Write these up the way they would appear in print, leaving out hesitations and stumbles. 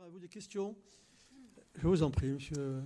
Avez-vous des questions? Je vous en prie, monsieur.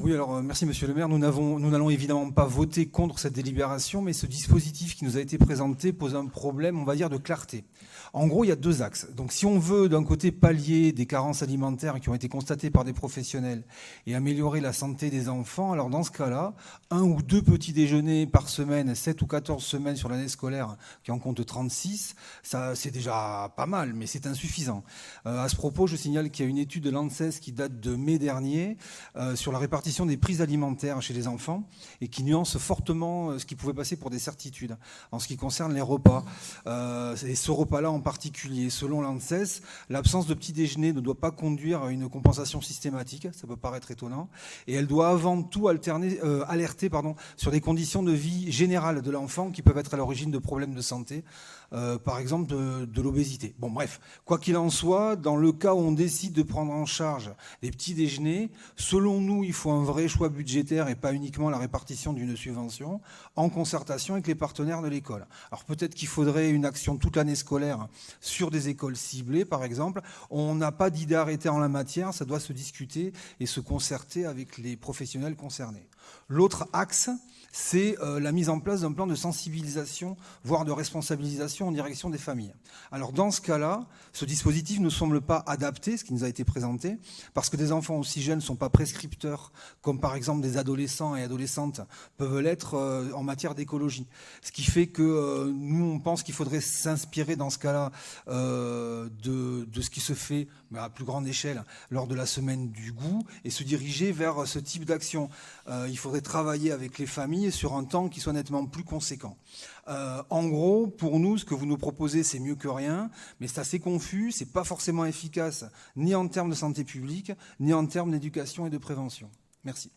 Oui, alors merci Monsieur le maire. Nous n'allons évidemment pas voter contre cette délibération, mais ce dispositif qui nous a été présenté pose un problème, on va dire, de clarté. En gros, il y a deux axes. Donc si on veut d'un côté pallier des carences alimentaires qui ont été constatées par des professionnels et améliorer la santé des enfants, alors dans ce cas-là, 1 ou 2 petits déjeuners par semaine, 7 ou 14 semaines sur l'année scolaire, qui en compte 36, ça c'est déjà pas mal, mais c'est insuffisant. À ce propos, je signale qu'il y a une étude de l'ANSES qui date de mai dernier sur la répartition des prises alimentaires chez les enfants et qui nuance fortement ce qui pouvait passer pour des certitudes en ce qui concerne les repas. Et ce repas-là en particulier, selon l'ANSES, l'absence de petit déjeuner ne doit pas conduire à une compensation systématique, ça peut paraître étonnant, et elle doit avant tout alerter sur des conditions de vie générales de l'enfant qui peuvent être à l'origine de problèmes de santé, par exemple de l'obésité. Bon bref, quoi qu'il en soit, dans le cas où on décide de prendre en charge les petits déjeuners, selon nous, il faut un vrai choix budgétaire et pas uniquement la répartition d'une subvention, en concertation avec les partenaires de l'école. Alors peut-être qu'il faudrait une action toute l'année scolaire sur des écoles ciblées, par exemple. On n'a pas d'idée arrêtée en la matière, ça doit se discuter et se concerter avec les professionnels concernés. L'autre axe, c'est la mise en place d'un plan de sensibilisation, voire de responsabilisation en direction des familles. Alors dans ce cas-là, ce dispositif ne semble pas adapté, ce qui nous a été présenté, parce que des enfants aussi jeunes ne sont pas prescripteurs, comme par exemple des adolescents et adolescentes peuvent l'être en matière d'écologie. Ce qui fait que nous, on pense qu'il faudrait s'inspirer dans ce cas-là de ce qui se fait à plus grande échelle lors de la semaine du goût et se diriger vers ce type d'action. Il faudrait travailler avec les familles sur un temps qui soit nettement plus conséquent. En gros, pour nous, ce que vous nous proposez, c'est mieux que rien, mais c'est assez confus, c'est pas forcément efficace, ni en termes de santé publique, ni en termes d'éducation et de prévention. Merci.